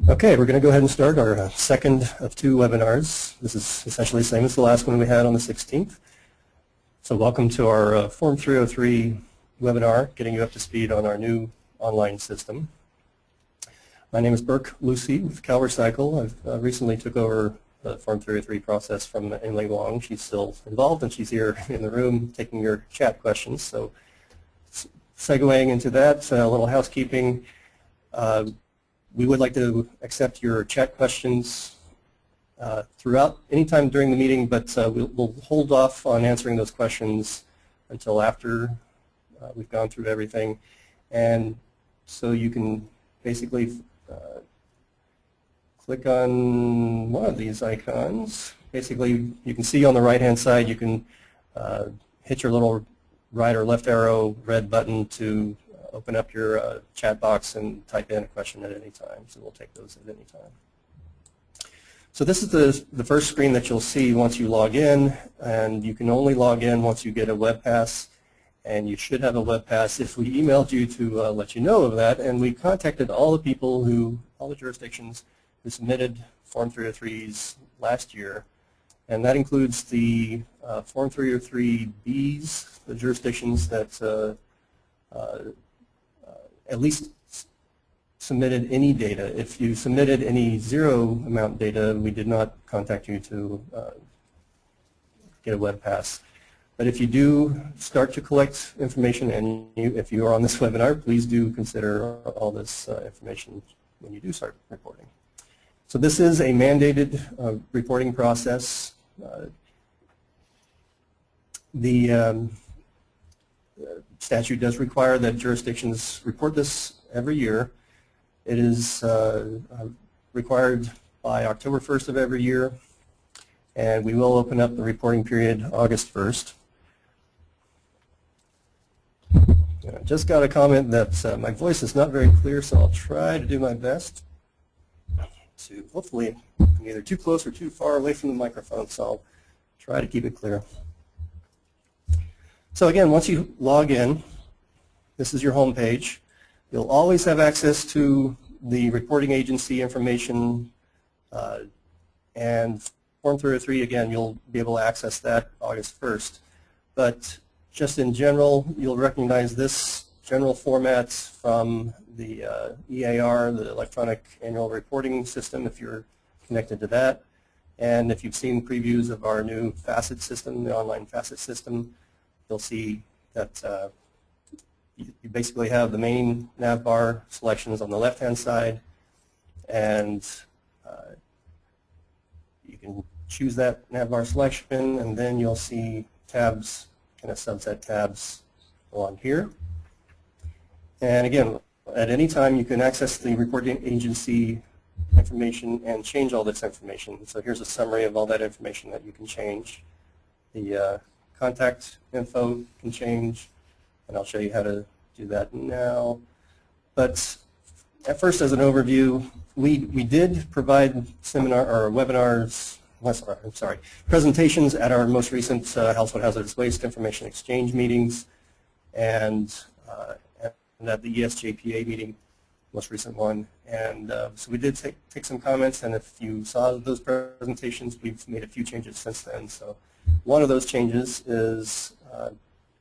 Okay, we're going to go ahead and start our second of two webinars. This is essentially the same as the last one we had on the 16th. So welcome to our Form 303 webinar, getting you up to speed on our new online system. My name is Burke Lucy with CalRecycle. I've recently took over the Form 303 process from Emily Wong. She's still involved and she's here in the room taking your chat questions. So segueing into that, a little housekeeping. We would like to accept your chat questions throughout, anytime during the meeting, but we'll hold off on answering those questions until after we've gone through everything. And so you can basically click on one of these icons. Basically, you can see on the right-hand side, you can hit your little right or left arrow red button to open up your chat box and type in a question at any time. So we'll take those at any time. So this is the first screen that you'll see once you log in, and you can only log in once you get a web pass, and you should have a web pass. If we emailed you to let you know of that, and we contacted all the people all the jurisdictions who submitted Form 303s last year, and that includes the Form 303Bs, the jurisdictions that at least submitted any data. If you submitted any zero amount data, we did not contact you to get a web pass. But if you do start to collect information, and if you are on this webinar, please do consider all this information when you do start reporting. So this is a mandated reporting process. The statute does require that jurisdictions report this every year. It is required by October 1st of every year, and we will open up the reporting period August 1st. I just got a comment that my voice is not very clear, so I'll try to do my best to hopefully I'm either too close or too far away from the microphone, so I'll try to keep it clear. So again, once you log in, this is your home page. You'll always have access to the reporting agency information, and Form 303, again, you'll be able to access that August 1st. But just in general, you'll recognize this general format from the EAR, the Electronic Annual Reporting System, if you're connected to that. And if you've seen previews of our new facet system, the online facet system, you'll see that you basically have the main navbar selections on the left-hand side, and you can choose that navbar selection, and then you'll see tabs, kind of subset tabs along here. And again, at any time you can access the reporting agency information and change all this information. So here's a summary of all that information that you can change. The contact info can change, and I'll show you how to do that now. But at first, as an overview, we did provide presentations at our most recent Household Hazardous Waste Information Exchange meetings, and at the ESJPA meeting, most recent one. And so we did take some comments, and if you saw those presentations, we've made a few changes since then. So one of those changes is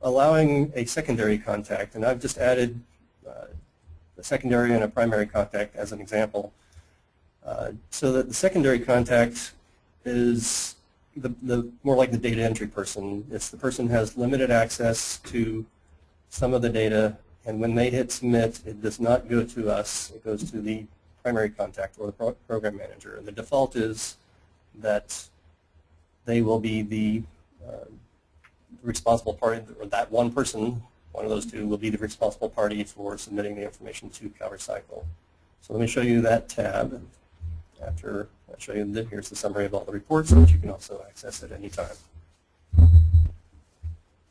allowing a secondary contact, and I've just added a secondary and a primary contact as an example, so that the secondary contact is the more like the data entry person. It's the person who has limited access to some of the data, and when they hit submit, it does not go to us. It goes to the primary contact or the program manager. And the default is that they will be the responsible party, or that one person, one of those two, will be the responsible party for submitting the information to CalRecycle. So let me show you that tab. After I show you that, here's the summary of all the reports, which you can also access at any time.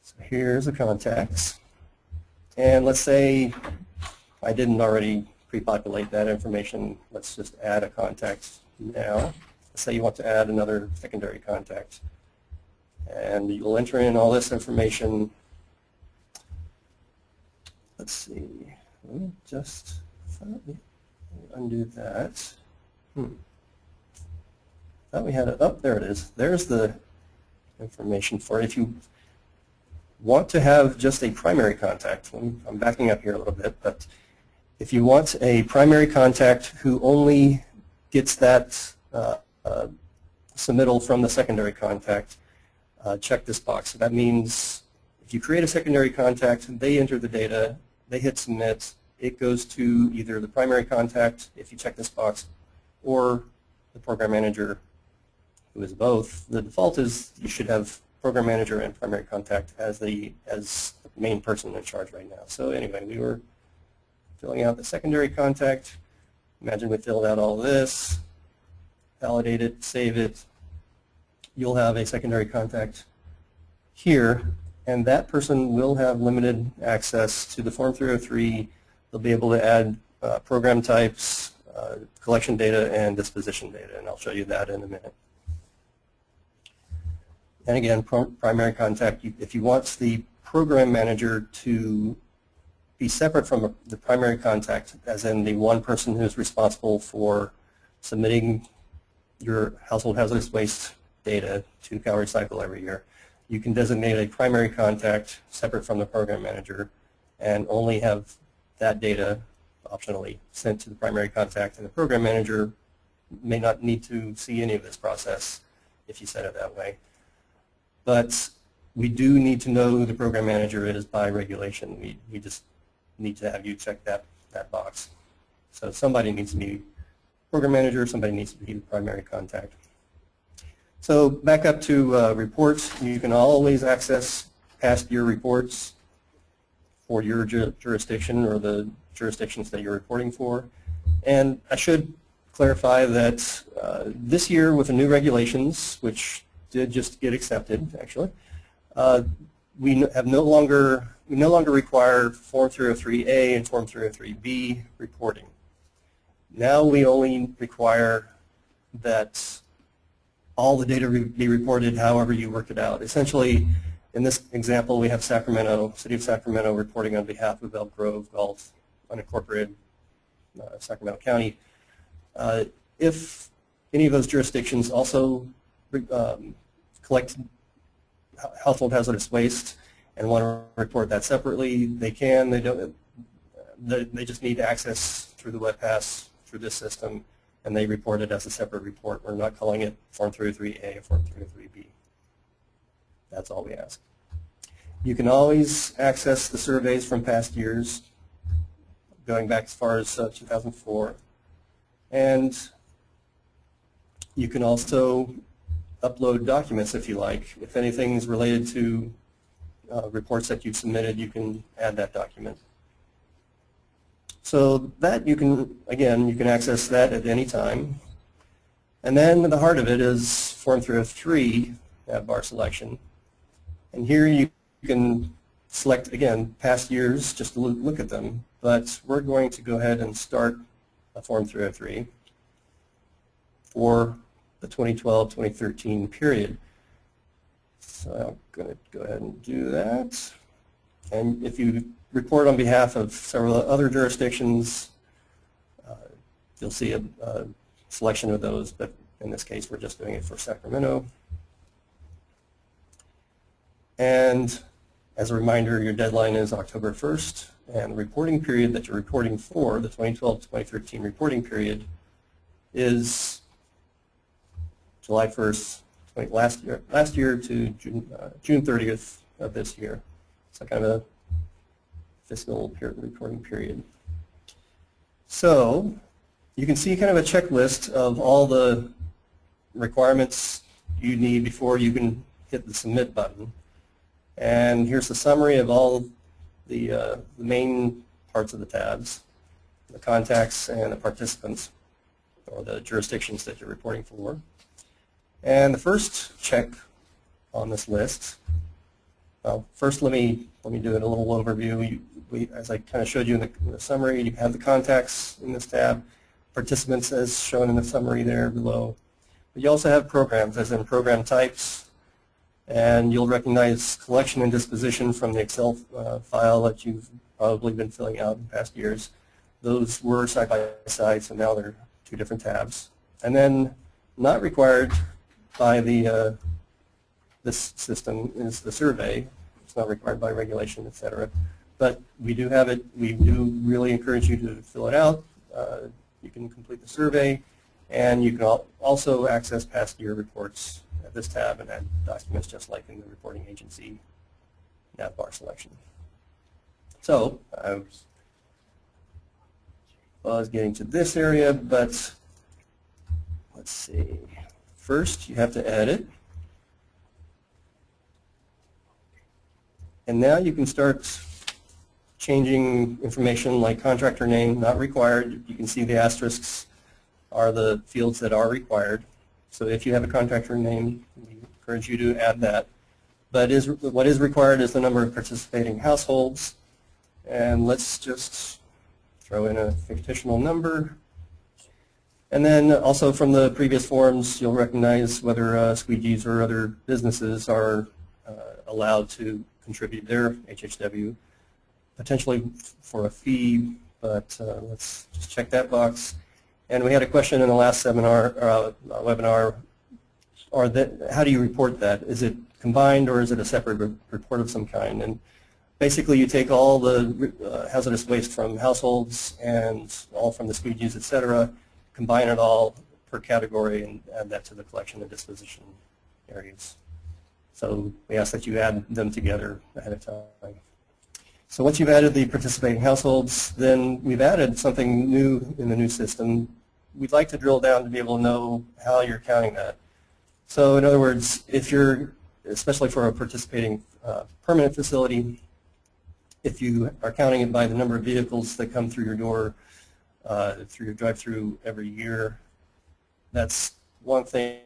So here's the contacts. And let's say I didn't already pre-populate that information. Let's just add a contact now. Let's say you want to add another secondary contact. And you'll enter in all this information. Let's see. Let me just undo that. Thought we had it. Oh, there it is. There's the information for it. If you want to have just a primary contact, I'm backing up here a little bit, but if you want a primary contact who only gets that submittal from the secondary contact, check this box. So that means if you create a secondary contact, they enter the data, they hit submit, it goes to either the primary contact, if you check this box, or the program manager, who is both. The default is you should have program manager and primary contact as the main person in charge right now. So anyway, we were filling out the secondary contact. Imagine we filled out all this, validate it, save it. You'll have a secondary contact here, and that person will have limited access to the Form 303. They'll be able to add program types, collection data, and disposition data, and I'll show you that in a minute. And again, primary contact, if you want the program manager to be separate from the primary contact, as in the one person who's responsible for submitting your household hazardous waste data to CalRecycle every year, you can designate a primary contact separate from the program manager and only have that data optionally sent to the primary contact, and the program manager may not need to see any of this process if you set it that way. But we do need to know who the program manager is by regulation. We just need to have you check that box. So somebody needs to be program manager, somebody needs to be the primary contact. So back up to reports. You can always access past year reports for your jurisdiction or the jurisdictions that you're reporting for. And I should clarify that this year with the new regulations, which did just get accepted actually, we no longer require Form 303A and Form 303B reporting. Now we only require that all the data be reported however you work it out. Essentially, in this example, we have Sacramento, City of Sacramento reporting on behalf of Elk Grove Gulf, unincorporated Sacramento County. If any of those jurisdictions also collect household hazardous waste and want to report that separately, they can. They don't. They just need access through the web pass through this system, and they report it as a separate report. We're not calling it Form 303A or Form 303B. That's all we ask. You can always access the surveys from past years, going back as far as 2004, and you can also upload documents if you like. If anything is related to reports that you've submitted, you can add that document. So that you can access that at any time. And then the heart of it is Form 303 bar selection. And here you can select, again, past years just to look at them. But we're going to go ahead and start a Form 303 for the 2012-2013 period. So I'm going to go ahead and do that. And if you report on behalf of several other jurisdictions, you'll see a selection of those, but in this case we're just doing it for Sacramento. And as a reminder, your deadline is October 1st, and the reporting period that you're reporting for, the 2012-2013 reporting period, is July 1st, last year to June 30th of this year. So kind of a fiscal reporting period. So you can see kind of a checklist of all the requirements you need before you can hit the submit button. And here's the summary of all the main parts of the tabs, the contacts and the participants, or the jurisdictions that you're reporting for. And the first check on this list, well, first let me do a little overview. As I kind of showed you in the summary, you have the contacts in this tab, participants as shown in the summary there below. But you also have programs, as in program types, and you'll recognize collection and disposition from the Excel file that you've probably been filling out in past years. Those were side by side, so now they're two different tabs. And then not required by the this system is the survey. It's not required by regulation, etc. But we do have it. We do really encourage you to fill it out. You can complete the survey, and you can also access past year reports at this tab and add documents just like in the reporting agency navbar selection. So I was getting to this area, but let's see. First, you have to edit. And now you can start changing information like contractor name, not required. You can see the asterisks are the fields that are required. So if you have a contractor name, we encourage you to add that. But what is required is the number of participating households. And let's just throw in a fictional number. And then also from the previous forms, you'll recognize whether squeegees or other businesses are allowed to contribute their HHW, potentially for a fee, but let's just check that box. And we had a question in the last webinar, how do you report that? Is it combined or is it a separate report of some kind? And basically you take all the hazardous waste from households and all from the squeegees, etc., combine it all per category and add that to the collection and disposition areas. So we ask that you add them together ahead of time. So once you've added the participating households, then we've added something new in the new system. We'd like to drill down to be able to know how you're counting that. So in other words, if you're, especially for a participating permanent facility, if you are counting it by the number of vehicles that come through your door, through your drive-through every year, that's one thing.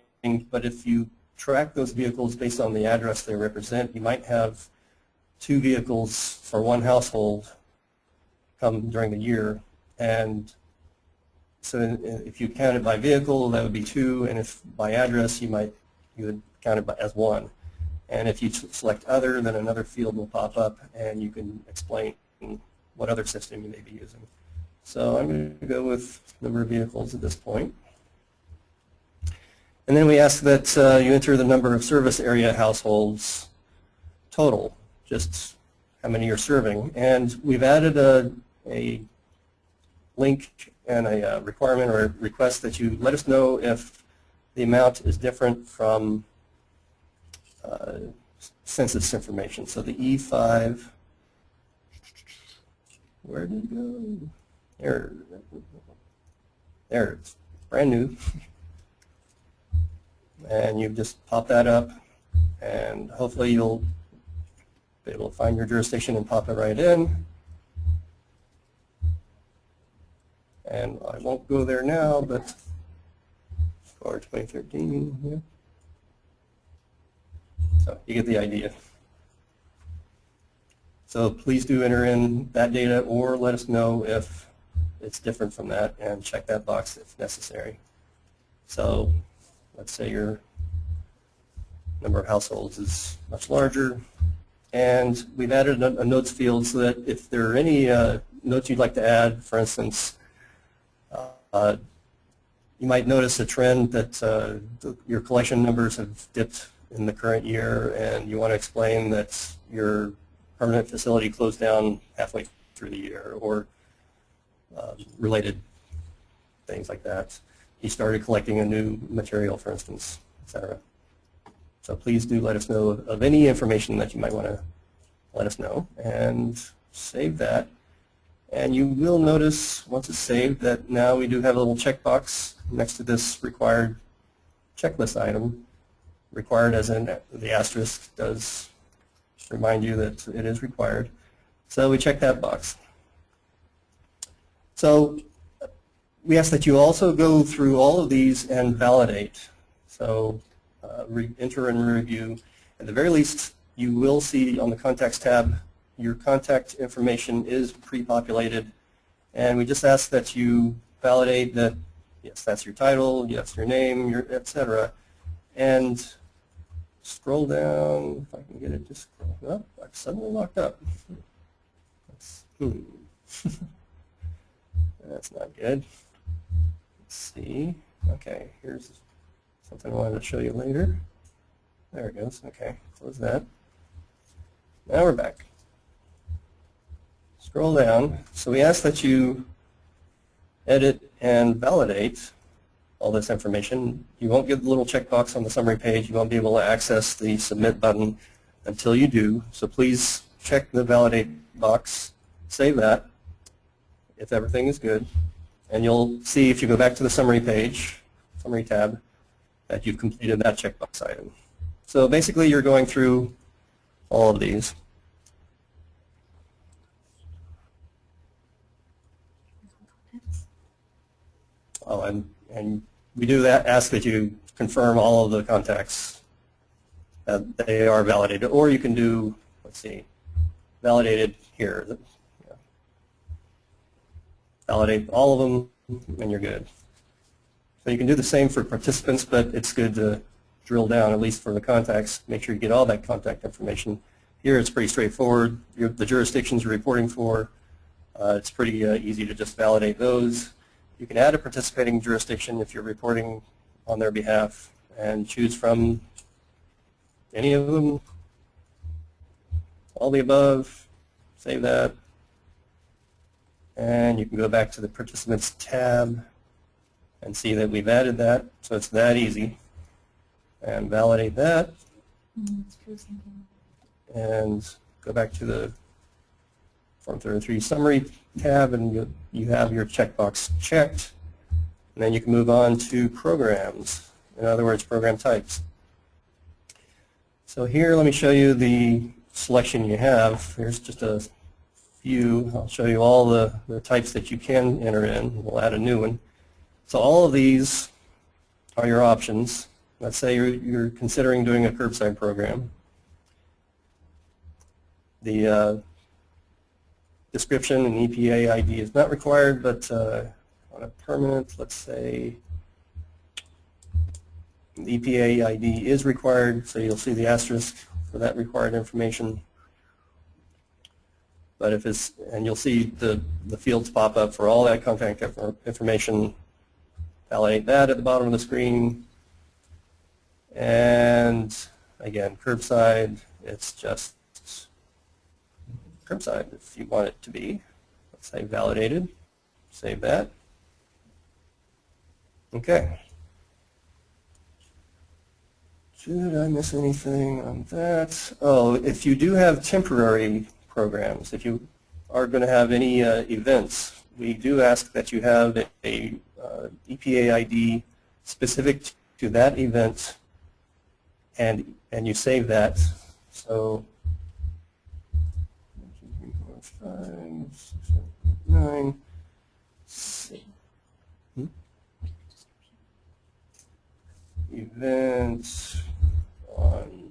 But if you track those vehicles based on the address they represent, you might have 2 vehicles for one household come during the year. And so if you count it by vehicle, that would be 2, and if by address, you would count it as 1. And if you select other, then another field will pop up, and you can explain what other system you may be using. So I'm going to go with number of vehicles at this point. And then we ask that you enter the number of service area households total, just how many you're serving. And we've added a link and a requirement or a request that you let us know if the amount is different from census information. So the E5, where did it go? There, it's brand new. And you just pop that up, and hopefully you'll be able to find your jurisdiction and pop it right in. And I won't go there now, but for 2013, yeah. So you get the idea. So please do enter in that data or let us know if it's different from that, and check that box if necessary. So let's say your number of households is much larger, and we've added a notes field so that if there are any notes you'd like to add, for instance, you might notice a trend that your collection numbers have dipped in the current year, and you want to explain that your permanent facility closed down halfway through the year, or related things like that. He started collecting a new material, for instance, etc. So please do let us know of any information that you might want to let us know, and save that. And you will notice once it's saved that now we do have a little checkbox next to this required checklist item. Required as in the asterisk does remind you that it is required. So we check that box. So we ask that you also go through all of these and validate. So enter and review. At the very least, you will see on the Contacts tab your contact information is pre-populated, and we just ask that you validate that, yes, that's your title, yes, your name, your etc. And scroll down, if I can get it to scroll up. I've suddenly locked up. That's not good. Let's see. Okay, here's something I wanted to show you later. There it goes. Okay, close that. Now we're back. Scroll down. So we ask that you edit and validate all this information. You won't get the little checkbox on the summary page. You won't be able to access the submit button until you do. So please check the validate box, save that if everything is good, and you'll see if you go back to the summary page, summary tab, that you've completed that checkbox item. So basically you're going through all of these. Oh, and we do that, ask that you confirm all of the contacts that they are validated, or you can do, let's see, validated here. Validate all of them, and you're good. So you can do the same for participants, but it's good to drill down, at least for the contacts, make sure you get all that contact information. Here it's pretty straightforward. The jurisdictions you're reporting for, it's pretty easy to just validate those. You can add a participating jurisdiction if you're reporting on their behalf and choose from any of them, all the above, save that, and you can go back to the participants tab and see that we've added that, so it's that easy, and validate that, and go back to the Form 33 summary tab, and you have your checkbox checked, and then you can move on to programs, in other words, program types. So here, let me show you the selection you have. Here's just a few. I'll show you all the types that you can enter in. We'll add a new one. So all of these are your options. Let's say you're considering doing a curbside program. The description and EPA ID is not required, but on a permanent, let's say, the EPA ID is required, so you'll see the asterisk for that required information. But if it's, and you'll see the fields pop up for all that contact information. Validate that at the bottom of the screen. And again, curbside, it's just curbside if you want it to be. Let's say validated. Save that. Okay. Should I miss anything on that? Oh, if you do have temporary programs, if you are going to have any events, we do ask that you have a EPA ID specific to that event, and you save that. So 5, 6, 7, 9. Events on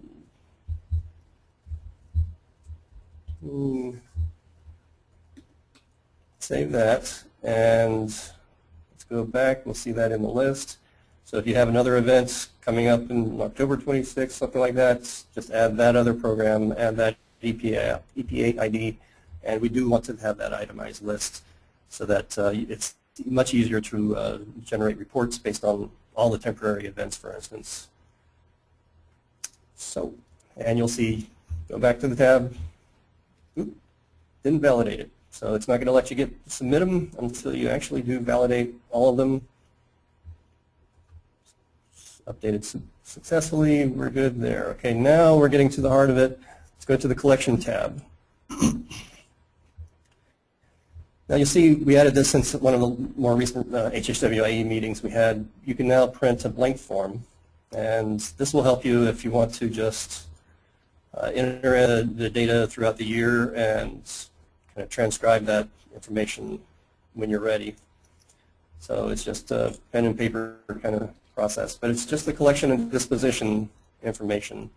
save that, and let's go back. We'll see that in the list. So if you have another event coming up in October 26th, something like that, just add that other program, add that EPA ID, and we do want to have that itemized list so that it's much easier to generate reports based on all the temporary events, for instance. So, and you'll see, go back to the tab, didn't validate it. So it's not going to let you submit them until you actually do validate all of them. Updated successfully, we're good there. Okay, now we're getting to the heart of it. Let's go to the collection tab. Now you see we added this since one of the more recent HHWRe meetings we had. You can now print a blank form, and this will help you if you want to just enter the data throughout the year and kind of transcribe that information when you're ready. So it's just a pen and paper kind of process, but it's just the collection and disposition information,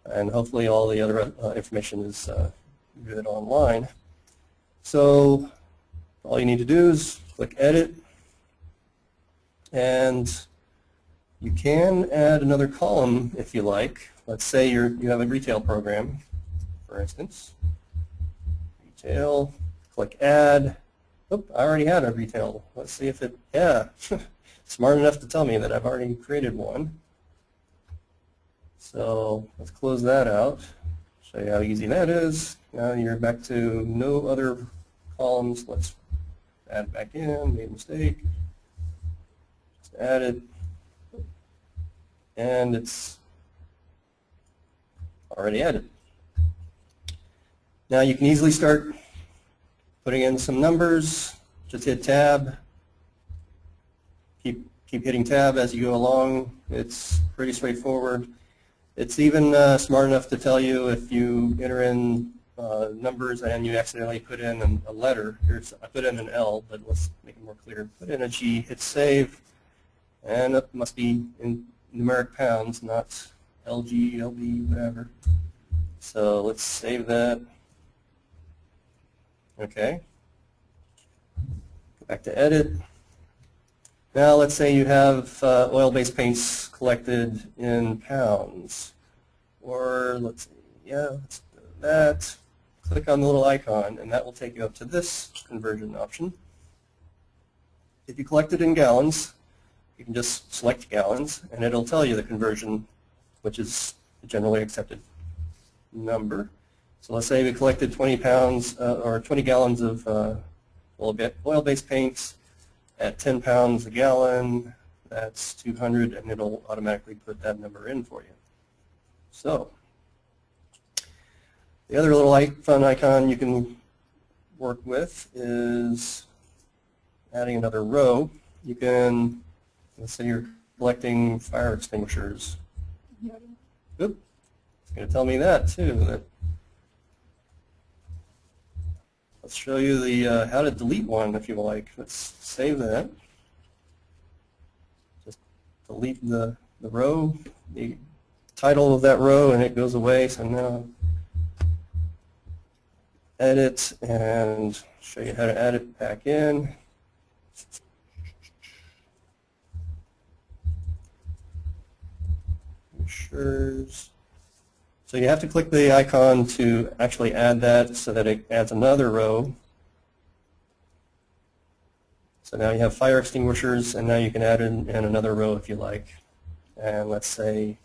and hopefully all the other information is good online. So all you need to do is click Edit, and you can add another column if you like. Let's say you have a retail program, for instance. Retail, click Add. Oop, I already had a retail. Let's see if it, yeah. smart enough to tell me that I've already created one. So let's close that out. Show you how easy that is. Now you're back to no other columns. Let's add back in. Made a mistake. Just add it. And it's already added. Now you can easily start putting in some numbers. Just hit tab. Keep hitting tab as you go along. It's pretty straightforward. It's even smart enough to tell you if you enter in numbers and you accidentally put in a letter. Here's, I put in an L, but let's make it more clear. Put in a G, hit save, and it must be in numeric pounds, not LG, LB, whatever. So let's save that. Okay. Go back to edit. Now let's say you have oil-based paints collected in pounds. Or let's see, yeah, let's do that. Click on the little icon and that will take you up to this conversion option. If you collect it in gallons, you can just select gallons and it'll tell you the conversion, which is the generally accepted number. So let's say we collected 20 pounds or 20 gallons of oil-based paints at 10 pounds a gallon. That's 200, and it'll automatically put that number in for you. So the other little fun icon you can work with is adding another row. You can, let's say you're collecting fire extinguishers. Oop, it's going to tell me that too. Let's show you the how to delete one if you like. Let's save that. Just delete the row, the title of that row, and it goes away. So now edit and show you how to add it back in. Ensures. So you have to click the icon to actually add that so that it adds another row. So now you have fire extinguishers, and now you can add in another row if you like. And let's say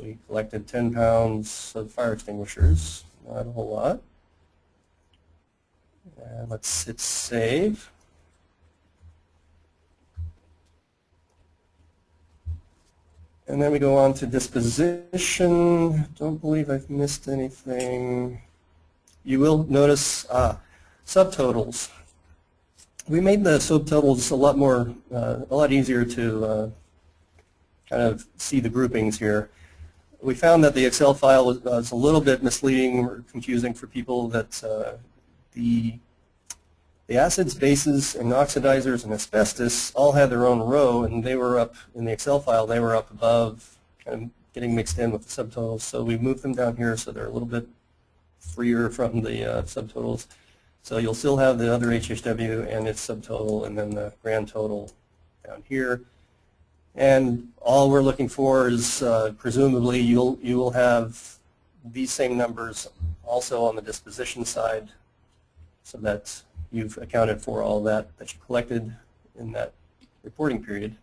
we collected 10 pounds of fire extinguishers, not a whole lot. And let's hit save. And then we go on to disposition. Don't believe I've missed anything. You will notice subtotals. We made the subtotals a lot easier to kind of see the groupings here. We found that the Excel file was a little bit misleading or confusing for people. That the acids, bases, and oxidizers and asbestos all had their own row, and they were up in the Excel file. They were up above, kind of getting mixed in with the subtotals. So we moved them down here so they're a little bit freer from the subtotals. So you'll still have the other HHW and its subtotal, and then the grand total down here. And all we're looking for is presumably you will have these same numbers also on the disposition side, so that you've accounted for all that you collected in that reporting period.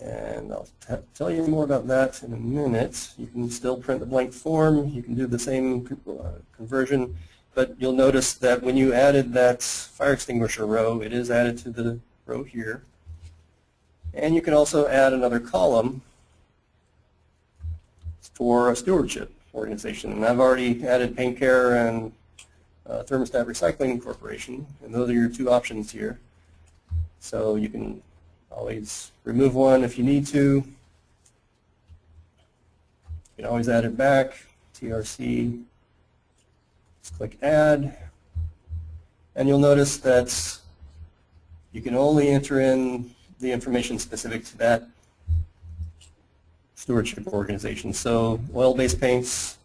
And I'll tell you more about that in a minute. You can still print the blank form. You can do the same conversion, but you'll notice that when you added that fire extinguisher row, it is added to the row here. And you can also add another column for a stewardship organization. And I've already added Paint Care and Thermostat Recycling Corporation, and those are your two options here. So you can always remove one if you need to. You can always add it back. TRC. Let's click Add. And you'll notice that you can only enter in the information specific to that stewardship organization. So oil-based paints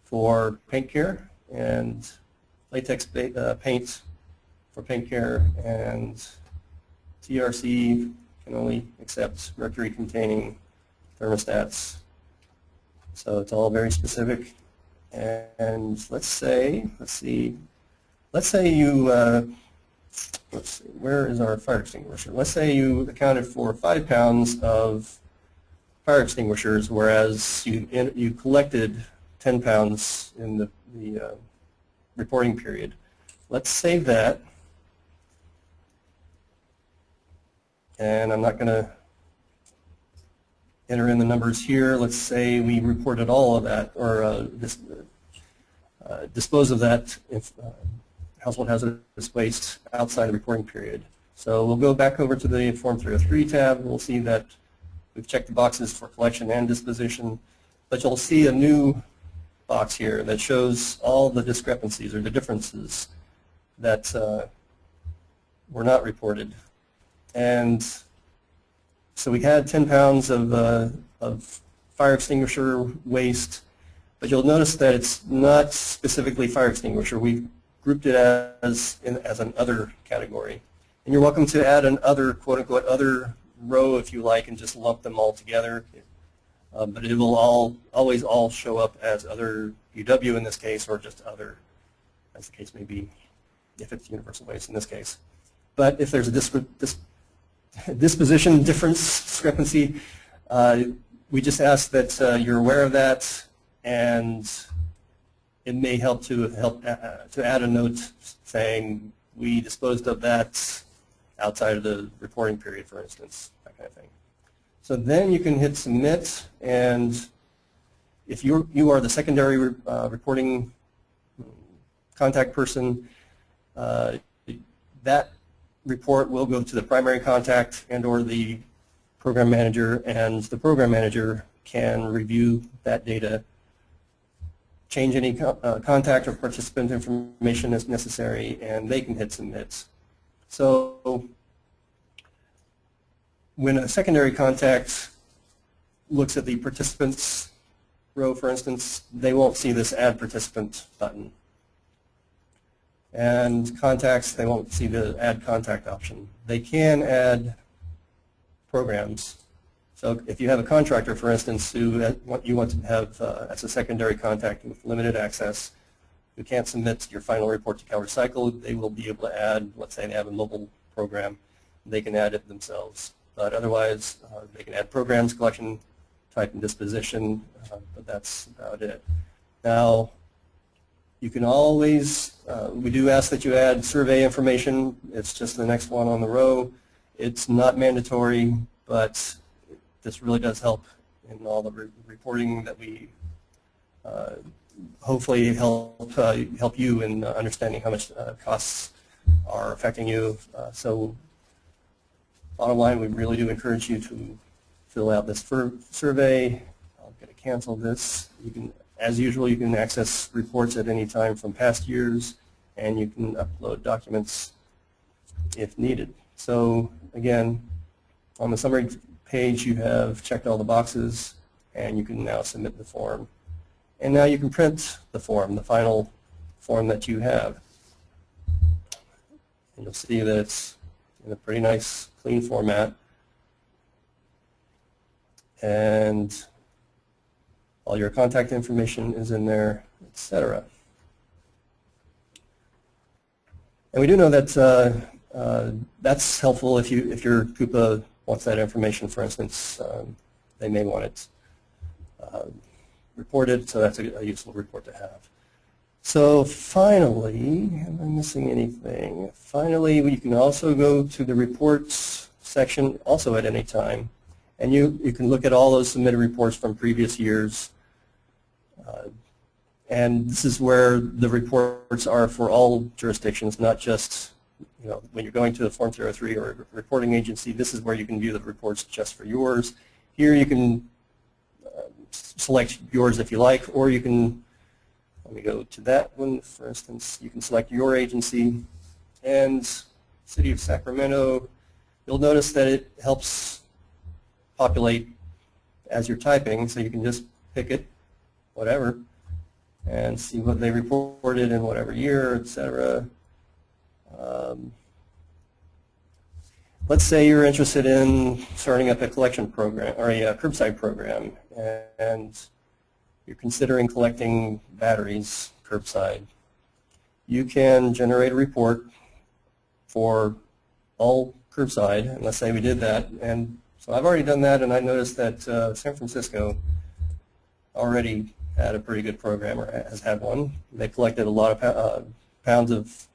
for Paint Care, and latex paint for Paint Care, and TRC can only accept mercury-containing thermostats. So it's all very specific. And let's say you, where is our fire extinguisher? Let's say you accounted for 5 pounds of fire extinguishers, whereas you collected 10 pounds in the reporting period. Let's save that. And I'm not going to enter in the numbers here. Let's say we reported all of that, or dispose of that household hazardous waste outside the reporting period. So we'll go back over to the Form 303 tab. We'll see that we've checked the boxes for collection and disposition, but you'll see a new box here that shows all the discrepancies or the differences that were not reported. And so we had 10 pounds of fire extinguisher waste, but you'll notice that it's not specifically fire extinguisher. We've grouped it as an other category. And you're welcome to add an other, quote-unquote, other row if you like, and just lump them all together. But it will always all show up as other UW in this case, or just other, as the case may be, if it's universal waste in this case. But if there's a disposition discrepancy, we just ask that you're aware of that, and it may help to add a note saying we disposed of that outside of the reporting period, for instance, that kind of thing. So then you can hit submit, and if you are the secondary reporting contact person, that report will go to the primary contact and or the program manager, and the program manager can review that data, change any contact or participant information as necessary, and they can hit submit. So when a secondary contact looks at the participants row, for instance, they won't see this add participant button. And contacts, they won't see the add contact option. They can add programs. So if you have a contractor, for instance, who you want to have as a secondary contact with limited access, who can't submit your final report to CalRecycle, they will be able to add, let's say they have a mobile program, they can add it themselves. But otherwise, they can add programs, collection, type, and disposition, but that's about it. Now, you can always, we do ask that you add survey information. It's just the next one on the row. It's not mandatory, but this really does help in all the reporting that we hopefully help you in understanding how much costs are affecting you. So bottom line, we really do encourage you to fill out this survey. I'm going to cancel this. You can, as usual, you can access reports at any time from past years, and you can upload documents if needed. So again, on the summary page, you have checked all the boxes, and you can now submit the form. And now you can print the form, the final form that you have. And you'll see that it's in a pretty nice, clean format. And all your contact information is in there, etc. And we do know that that's helpful if your Coupa wants that information. For instance, they may want it reported, so that's a useful report to have. So finally, am I missing anything? Finally, you can also go to the reports section also at any time, and you can look at all those submitted reports from previous years. And this is where the reports are for all jurisdictions, not just, when you're going to the Form 303 or a reporting agency. This is where you can view the reports just for yours. Here you can select yours if you like, or you can, let me go to that one, for instance, you can select your agency. And City of Sacramento, you'll notice that it helps populate as you're typing, so you can just pick it, whatever, and see what they reported in whatever year, etc. Let's say you're interested in starting up a collection program or a curbside program, and you're considering collecting batteries curbside. You can generate a report for all curbside, and let's say we did that. And so I've already done that, and I noticed that San Francisco already had a pretty good program, or has had one. They collected a lot of pounds of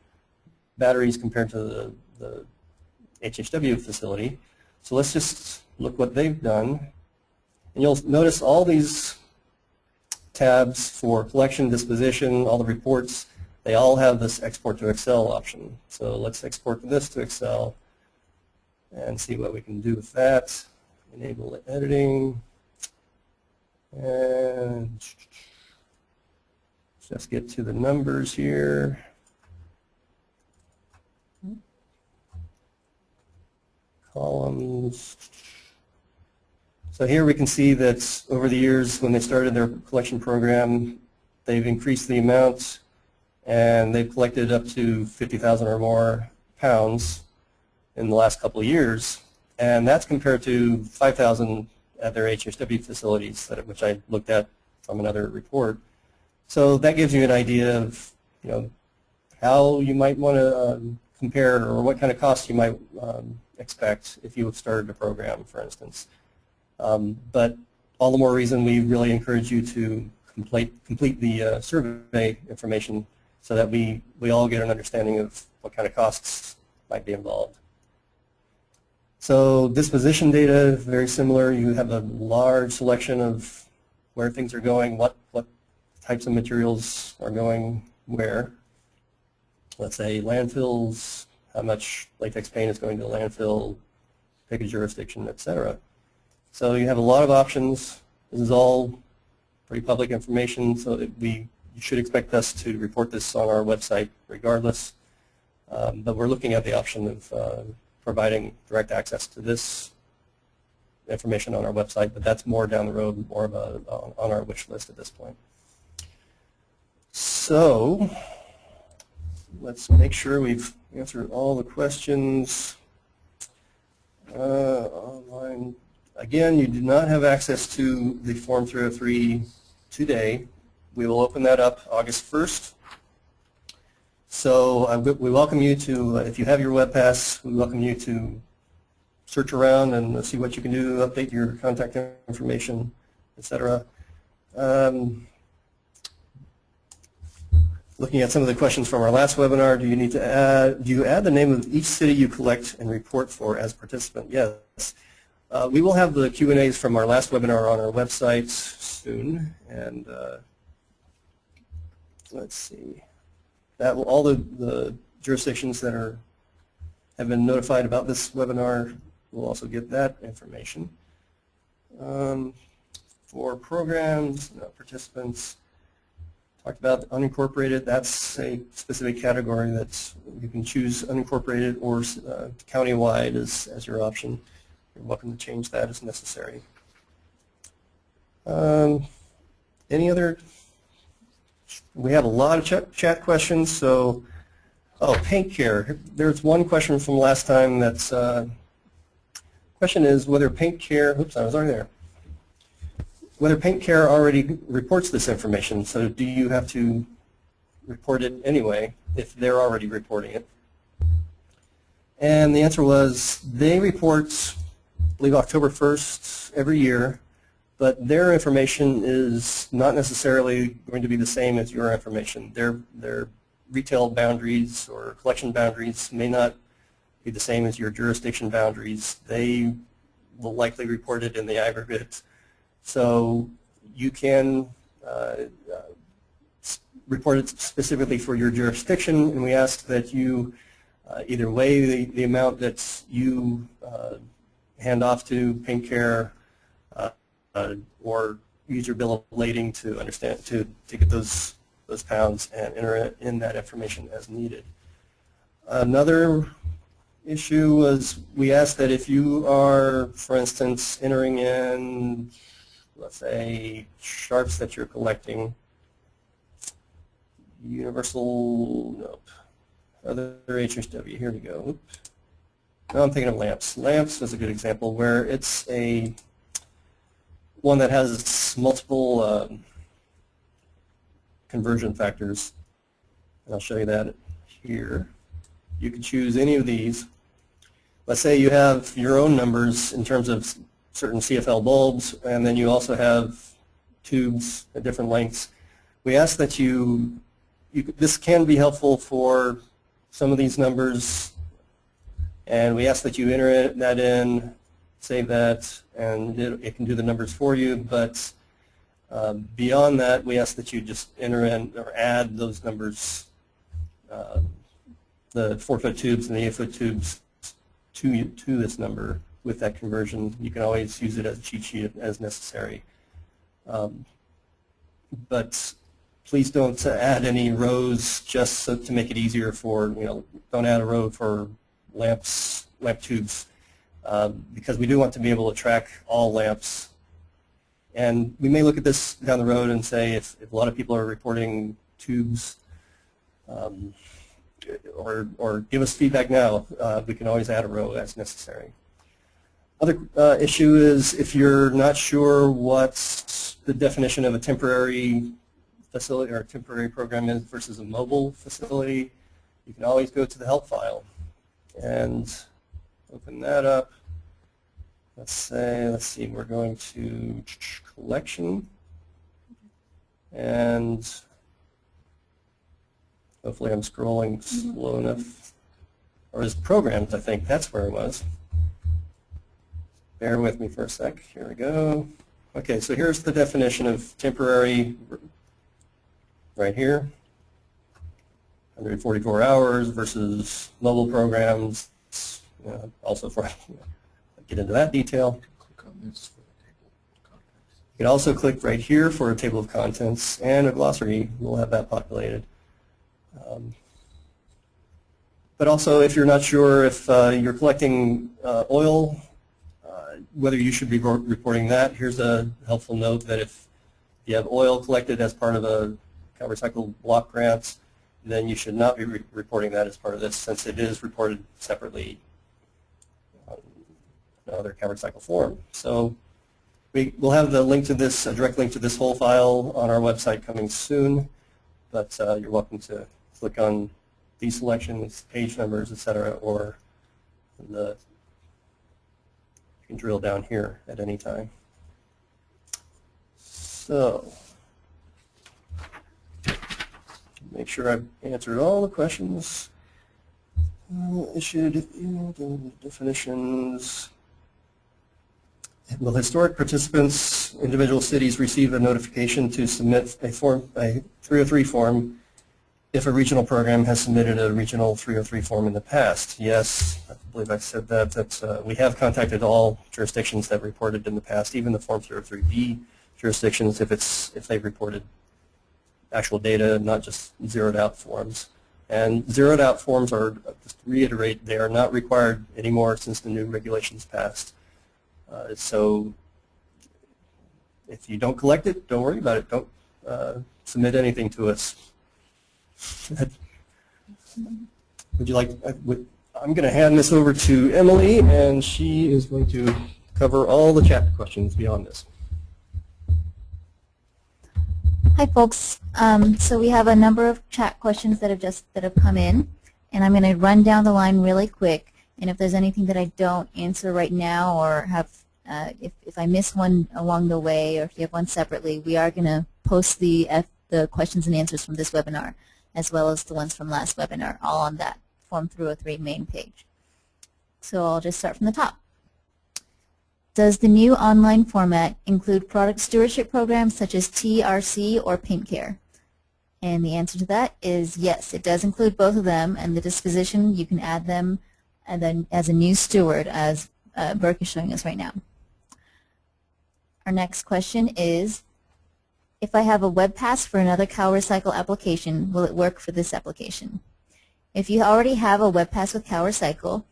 batteries compared to the HHW facility. So let's just look what they've done. And you'll notice all these tabs for collection, disposition, all the reports, they all have this export to Excel option. So let's export this to Excel and see what we can do with that. Enable editing. And just get to the numbers here. Columns. So here we can see that over the years when they started their collection program, they've increased the amount and they've collected up to 50,000 or more pounds in the last couple of years. And that's compared to 5,000 at their HHW facilities, which I looked at from another report. So that gives you an idea of, how you might want to compare, or what kind of costs you might expect if you started a program, for instance. But all the more reason we really encourage you to complete the survey information so that we all get an understanding of what kind of costs might be involved. So disposition data, very similar. You have a large selection of where things are going, what types of materials are going where. Let's say landfills, how much latex paint is going to the landfill, pick a jurisdiction, etc. So you have a lot of options. This is all pretty public information, so that you should expect us to report this on our website regardless. But we're looking at the option of providing direct access to this information on our website, but that's more down the road, more of on our wish list at this point. So let's make sure we've answered all the questions. Online. Again, you do not have access to the Form 303 today. We will open that up August 1st. So we welcome you to, if you have your WebPass, we welcome you to search around and see what you can do, update your contact information, etc. Looking at some of the questions from our last webinar, do you add the name of each city you collect and report for as participant? Yes. We will have the Q&As from our last webinar on our website soon, and let's see. That will, all the jurisdictions that have been notified about this webinar will also get that information. For programs, participants, talked about unincorporated. That's a specific category that you can choose unincorporated or countywide as your option. You're welcome to change that as necessary. Any other? We have a lot of chat questions. So, paint care. There's one question from last time. That's question is whether paint care. Oops, I was already there. Whether paint care already reports this information. So, do you have to report it anyway if they're already reporting it? And the answer was they report, I believe, October 1st every year. But their information is not necessarily going to be the same as your information. Their retail boundaries or collection boundaries may not be the same as your jurisdiction boundaries. They will likely report it in the aggregate. So you can report it specifically for your jurisdiction, and we ask that you either weigh the amount that you hand off to paint care or use your bill of lading to get those pounds and enter in that information as needed. Another issue was we asked that if you are, for instance, entering in, let's say, sharps that you're collecting, universal, nope, other HHW, here we go. Oops. Now I'm thinking of lamps. Lamps is a good example where it's one that has multiple conversion factors. And I'll show you that here. You can choose any of these. let's say you have your own numbers in terms of certain CFL bulbs, and then you also have tubes at different lengths. We ask that this can be helpful for some of these numbers, and we ask that you enter that in, save that, and it can do the numbers for you. But beyond that, we ask that you just enter in or add those numbers, the 4-foot tubes and the 8-foot tubes, to this number with that conversion. You can always use it as a cheat sheet as necessary. But please don't add any rows just to make it easier for, don't add a row for lamp tubes, because we do want to be able to track all lamps. And we may look at this down the road and say if a lot of people are reporting tubes, or give us feedback now, we can always add a row as necessary. Other issue is if you're not sure what the definition of a temporary facility or a temporary program is versus a mobile facility, you can always go to the help file and open that up. Let's see, we're going to collection, and hopefully I'm scrolling slow enough. Or is programs, I think, that's where it was. Bear with me for a sec. Here we go. Okay, so here's the definition of temporary right here. 144 hours versus mobile programs. Also for, get into that detail. You can also click right here for a table of contents and a glossary. We'll have that populated. But also, if you're not sure if you're collecting oil, whether you should be reporting that, here's a helpful note that if you have oil collected as part of a CalRecycle block grant, then you should not be reporting that as part of this, since it is reported separately on another CalRecycle form. So we'll have the link to this, a direct link to this whole file on our website coming soon, but you're welcome to click on these selections, page numbers, etc., or you can drill down here at any time. So, make sure I've answered all the questions. Issued definitions. Will historic participants, individual cities, receive a notification to submit a 303 form if a regional program has submitted a regional 303 form in the past? Yes, I believe I said that we have contacted all jurisdictions that reported in the past, even the Form 303B jurisdictions, if they've reported actual data, not just zeroed out forms. And zeroed out forms are, just to reiterate, they are not required anymore since the new regulations passed. So if you don't collect it, don't worry about it. Don't submit anything to us. Would you like? I'm going to hand this over to Emily, and she is going to cover all the chat questions beyond this. Hi, folks. So we have a number of chat questions that have come in, and I'm going to run down the line really quick. And if there's anything that I don't answer right now, or have, if I miss one along the way, or if you have one separately, we are going to post the questions and answers from this webinar, as well as the ones from last webinar, all on that Form 303 main page. So I'll just start from the top. Does the new online format include product stewardship programs such as TRC or Paint Care? And the answer to that is yes, it does include both of them, and the disposition, you can add them and then as a new steward, as Burke is showing us right now. Our next question is, if I have a web pass for another CalRecycle application, will it work for this application? If you already have a web pass with CalRecycle,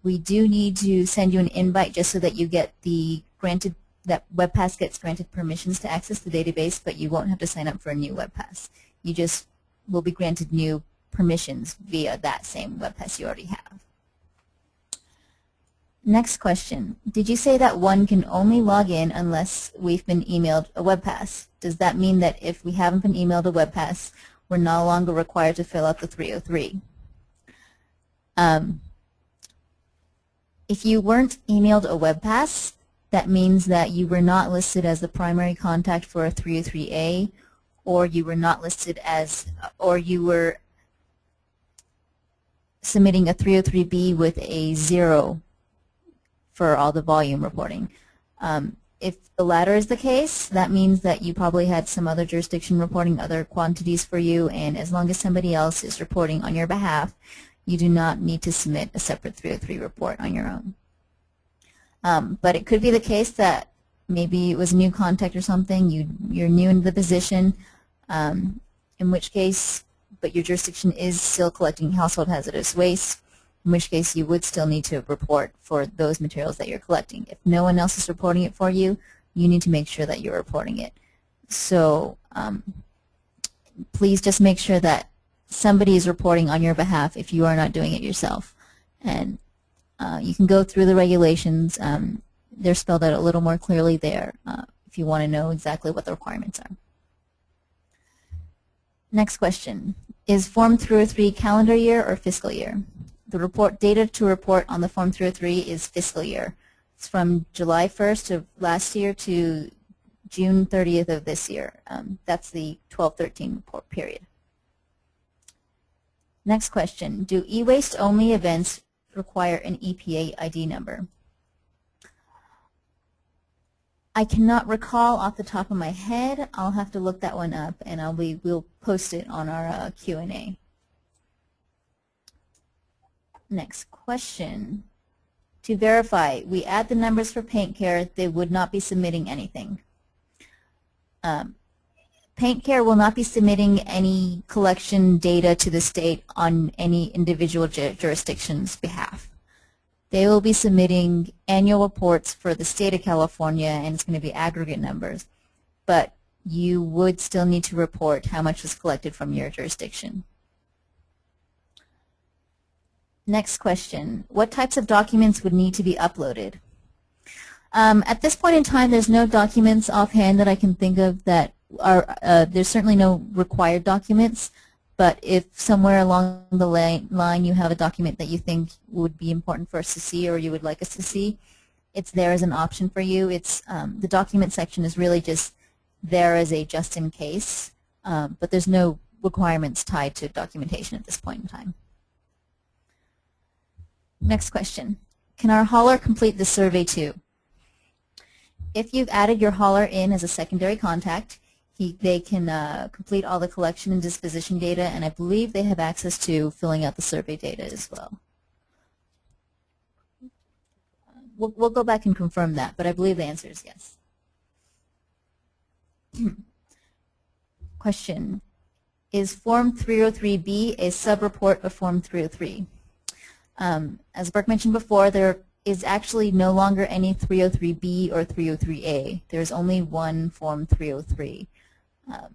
we do need to send you an invite just so that you get that web pass gets granted permissions to access the database, but you won't have to sign up for a new web pass. You just will be granted new permissions via that same web pass you already have. Next question. Did you say that one can only log in unless we've been emailed a web pass? Does that mean that if we haven't been emailed a web pass, we're no longer required to fill out the 303? If you weren't emailed a web pass, that means that you were not listed as the primary contact for a 303A, or you were not listed as, or you were submitting a 303B with a 0 for all the volume reporting. If the latter is the case, that means that you probably had some other jurisdiction reporting other quantities for you, and as long as somebody else is reporting on your behalf, you do not need to submit a separate 303 report on your own. But it could be the case that maybe it was a new contact or something, you're new into the position, in which case, but your jurisdiction is still collecting household hazardous waste, in which case you would still need to report for those materials that you're collecting. If no one else is reporting it for you, you need to make sure that you're reporting it. So please just make sure that somebody is reporting on your behalf if you are not doing it yourself. And you can go through the regulations. They're spelled out a little more clearly there if you want to know exactly what the requirements are. Next question. Is Form 303 calendar year or fiscal year? The report data to report on the Form 303 is fiscal year. It's from July 1st of last year to June 30th of this year. That's the 12-13 report period. Next question. Do e-waste only events require an EPA ID number? I cannot recall off the top of my head. I'll have to look that one up, and we'll post it on our Q&A. Next question. To verify, we add the numbers for Paint Care, they would not be submitting anything. Paint Care will not be submitting any collection data to the state on any individual jurisdiction's behalf. They will be submitting annual reports for the state of California, and it's going to be aggregate numbers. But you would still need to report how much was collected from your jurisdiction. Next question. What types of documents would need to be uploaded? At this point in time, there's no documents offhand that I can think of that are, there's certainly no required documents, but if somewhere along the line you have a document that you think would be important for us to see or you would like us to see, it's there as an option for you. It's the document section is really just there as a just in case, but there's no requirements tied to documentation at this point in time. Next question. Can our hauler complete the survey too? If you've added your hauler in as a secondary contact, they can complete all the collection and disposition data, and I believe they have access to filling out the survey data as well. We'll go back and confirm that, but I believe the answer is yes. Question. Is Form 303B a sub-report of Form 303? As Burke mentioned before, there is actually no longer any 303B or 303A. There's only one Form 303. Yeah.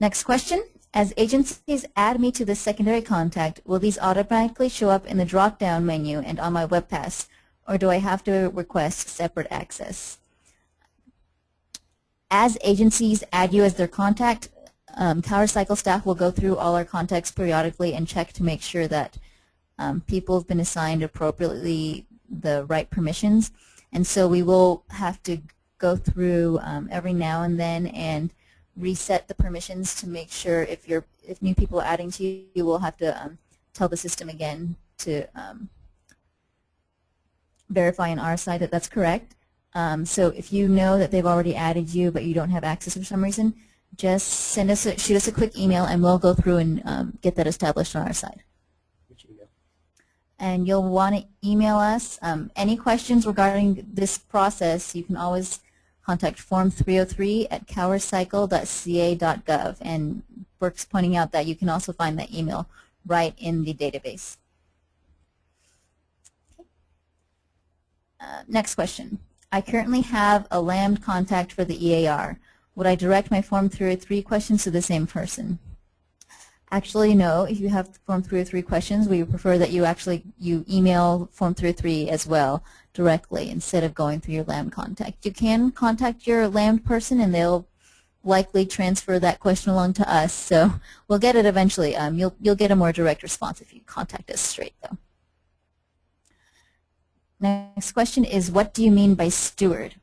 Next question. As agencies add me to the secondary contact, will these automatically show up in the drop-down menu and on my web pass, or do I have to request separate access? As agencies add you as their contact, CalRecycle staff will go through all our contacts periodically and check to make sure that people have been assigned appropriately the right permissions. And so we will have to go through every now and then and reset the permissions to make sure if new people are adding to you, you will have to tell the system again to verify on our side that that's correct. So if you know that they've already added you but you don't have access for some reason, just shoot us a quick email and we'll go through and get that established on our side. Which email? And you'll want to email us. Any questions regarding this process, you can always contact Form 303 at calrecycle.ca.gov. And Burke's pointing out that you can also find that email right in the database. Next question. I currently have a LAMD contact for the EAR. Would I direct my Form 303 questions to the same person? Actually, no. If you have Form 303 questions, we prefer that you email Form 303 as well directly instead of going through your LAMD contact. You can contact your LAMD person and they'll likely transfer that question along to us, so we'll get it eventually. You'll get a more direct response if you contact us straight, though. Next question is, what do you mean by steward?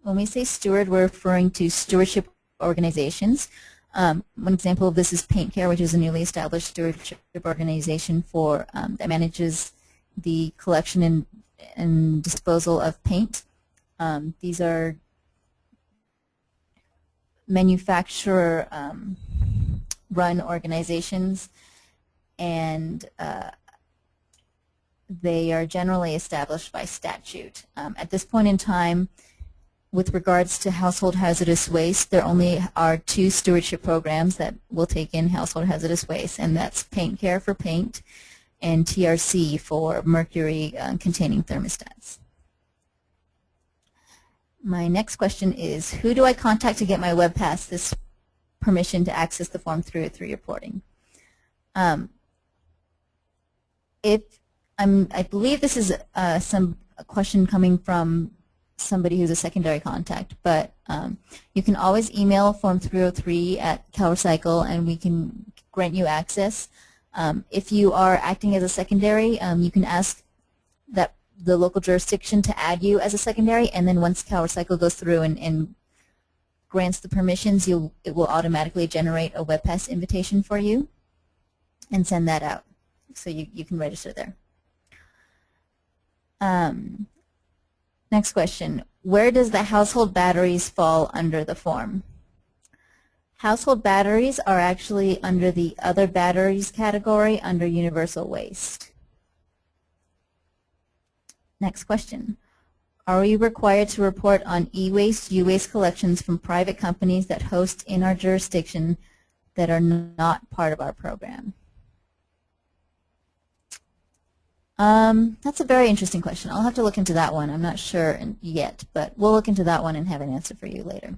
When we say steward, we're referring to stewardship organizations. One example of this is Paint Care, which is a newly established stewardship organization that manages the collection and disposal of paint. These are manufacturer-run organizations, and they are generally established by statute. At this point in time, with regards to household hazardous waste, there only are 2 stewardship programs that will take in household hazardous waste, and that's Paint Care for paint and TRC for mercury-containing thermostats. My next question is, who do I contact to get my web pass this permission to access the Form 303 reporting? I believe this is a question coming from somebody who's a secondary contact, but you can always email Form 303 at CalRecycle and we can grant you access. If you are acting as a secondary, you can ask that the local jurisdiction to add you as a secondary, and then once CalRecycle goes through and grants the permissions, it will automatically generate a web pass invitation for you and send that out, so you can register there. Next question, where does the household batteries fall under the form? Household batteries are actually under the other batteries category under universal waste. Next question, are we required to report on e-waste, u-waste collections from private companies that host in our jurisdiction that are not part of our program? That's a very interesting question. I'll have to look into that one. I'm not sure yet, but we'll look into that one and have an answer for you later.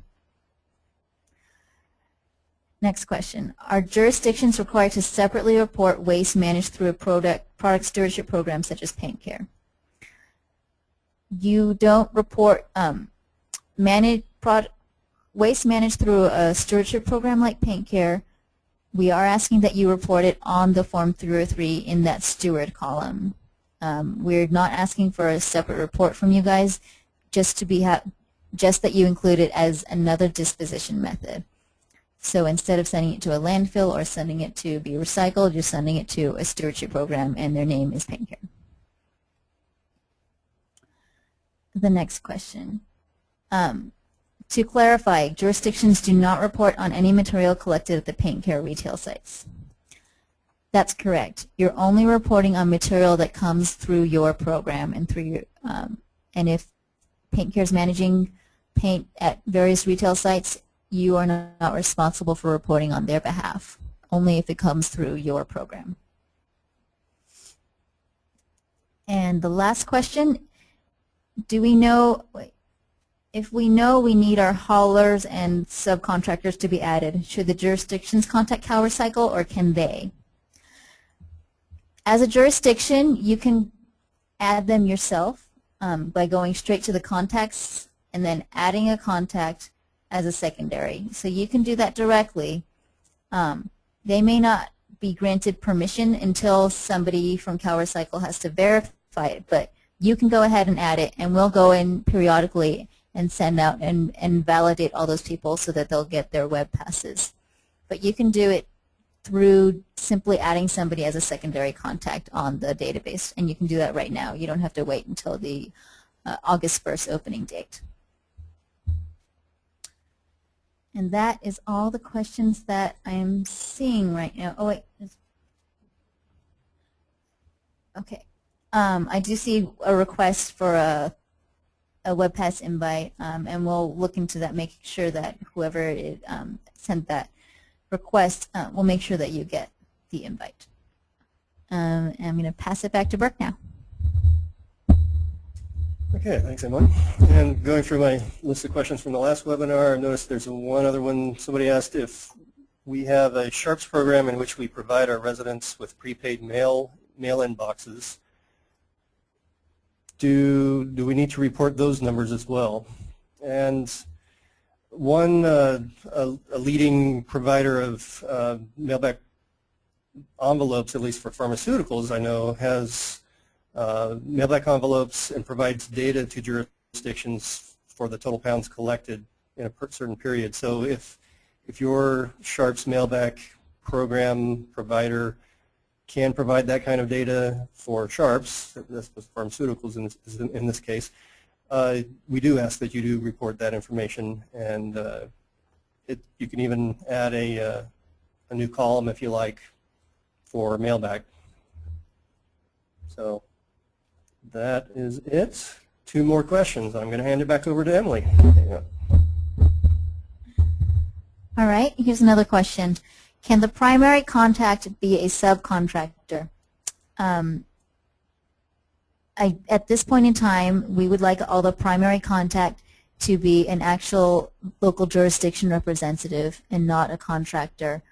Next question. Are jurisdictions required to separately report waste managed through a product stewardship program such as Paint Care? You don't report waste managed through a stewardship program like Paint Care. We are asking that you report it on the Form 303 in that steward column. We're not asking for a separate report from you guys, just that you include it as another disposition method. So instead of sending it to a landfill or sending it to be recycled, you're sending it to a stewardship program, and their name is Paint Care. The next question. To clarify, jurisdictions do not report on any material collected at the Paint Care retail sites. That's correct. You're only reporting on material that comes through your program and through your, and if Paint Care is managing paint at various retail sites, you are not responsible for reporting on their behalf, only if it comes through your program. And the last question, do we know, if we know we need our haulers and subcontractors to be added, should the jurisdictions contact CalRecycle or can they? As a jurisdiction, you can add them yourself by going straight to the contacts and then adding a contact as a secondary. So you can do that directly. They may not be granted permission until somebody from CalRecycle has to verify it, but you can go ahead and add it, and we'll go in periodically and send out and validate all those people so that they'll get their web passes. But you can do it through simply adding somebody as a secondary contact on the database, and you can do that right now. You don't have to wait until the August 1st opening date. And that is all the questions that I'm seeing right now. Oh, wait. Okay. I do see a request for a web pass invite, and we'll look into that, making sure that whoever sent that request will make sure that you get the invite. And I'm going to pass it back to Burke now. Okay, thanks, Emily. And going through my list of questions from the last webinar, I noticed there's one other one. Somebody asked if we have a Sharps program in which we provide our residents with prepaid mail-in boxes. Do we need to report those numbers as well? And a leading provider of mailback envelopes, at least for pharmaceuticals, I know, has mailback envelopes and provides data to jurisdictions for the total pounds collected in a certain period. So if your Sharps mailback program provider can provide that kind of data for Sharps, that's with pharmaceuticals in this case, we do ask that you do report that information, and you can even add a new column if you like for mailback. So that is it. 2 more questions. I'm going to hand it back over to Emily. Yeah. All right, here's another question. Can the primary contact be a subcontractor? At this point in time, we would like all the primary contact to be an actual local jurisdiction representative and not a contractor,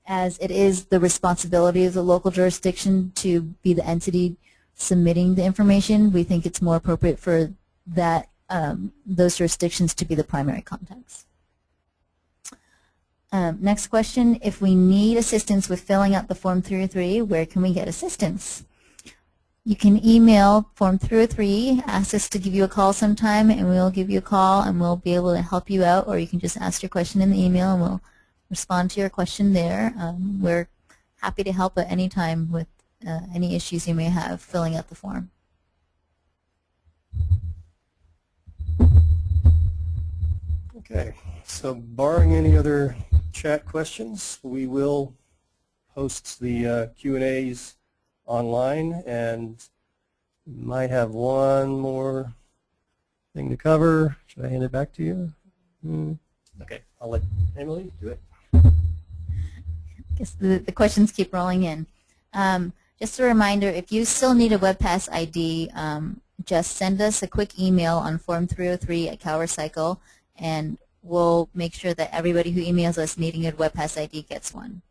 as it is the responsibility of the local jurisdiction to be the entity submitting the information. We think it's more appropriate for that those jurisdictions to be the primary contacts. Next question, if we need assistance with filling out the Form 303, where can we get assistance? You can email Form 303, ask us to give you a call sometime, and we'll give you a call and we'll be able to help you out, or you can just ask your question in the email and we'll respond to your question there. We're happy to help at any time with any issues you may have filling out the form. Okay, so barring any other chat questions, we will post the Q&As online, and might have one more thing to cover. Should I hand it back to you? Okay, I'll let Emily do it. I guess the questions keep rolling in. Just a reminder, if you still need a WebPass ID, just send us a quick email on Form 303 at CalRecycle, and we'll make sure that everybody who emails us needing a WebPass ID gets one.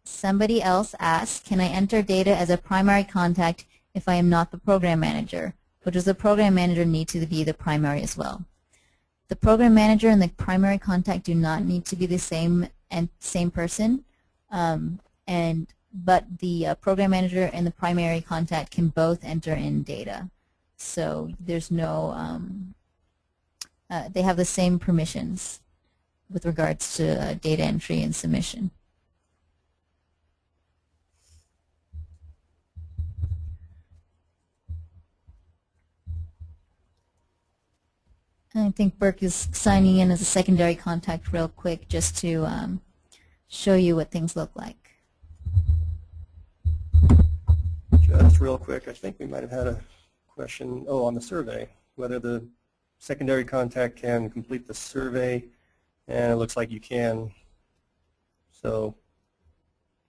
Somebody else asked, can I enter data as a primary contact if I am not the program manager? Or does the program manager need to be the primary as well? The program manager and the primary contact do not need to be the same person, but the program manager and the primary contact can both enter in data. So there's no, they have the same permissions with regards to data entry and submission. I think Burke is signing in as a secondary contact real quick just to show you what things look like. Just real quick, I think we might have had a question, on the survey, whether the secondary contact can complete the survey, and it looks like you can. So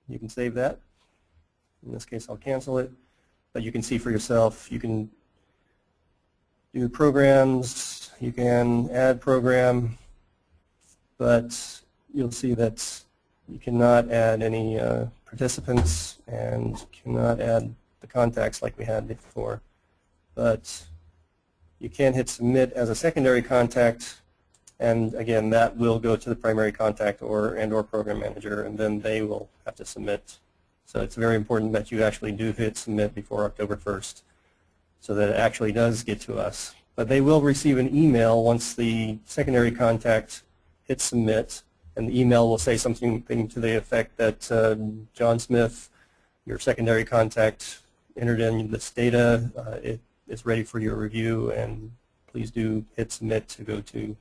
you can save that. In this case, I'll cancel it, but you can see for yourself. You can do programs, you can add program, but you'll see that you cannot add any participants and cannot add the contacts like we had before. But you can hit submit as a secondary contact, and again, that will go to the primary contact or program manager, and then they will have to submit. So it's very important that you actually do hit submit before October 1st. So that it actually does get to us. But they will receive an email once the secondary contact hits submit, and the email will say something to the effect that John Smith, your secondary contact, entered in this data. It is ready for your review, and please do hit submit to go to,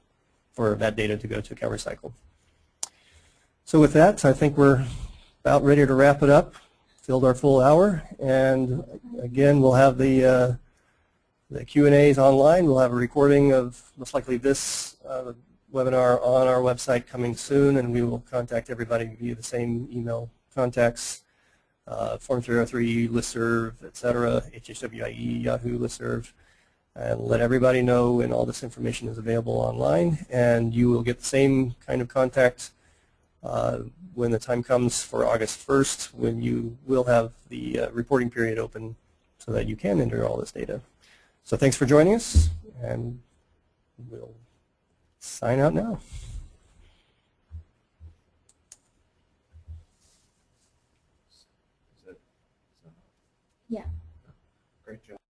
for that data to go to CalRecycle. So with that, I think we're about ready to wrap it up. Filled our full hour, and again, we'll have the Q&As online. We'll have a recording of most likely this webinar on our website coming soon, and we will contact everybody via the same email contacts, Form 303, listserv, etc., HHWIE, Yahoo listserv, and let everybody know when all this information is available online, and you will get the same kind of contact when the time comes for August 1st, when you will have the reporting period open so that you can enter all this data. So thanks for joining us, and we'll sign out now. Yeah. Great job.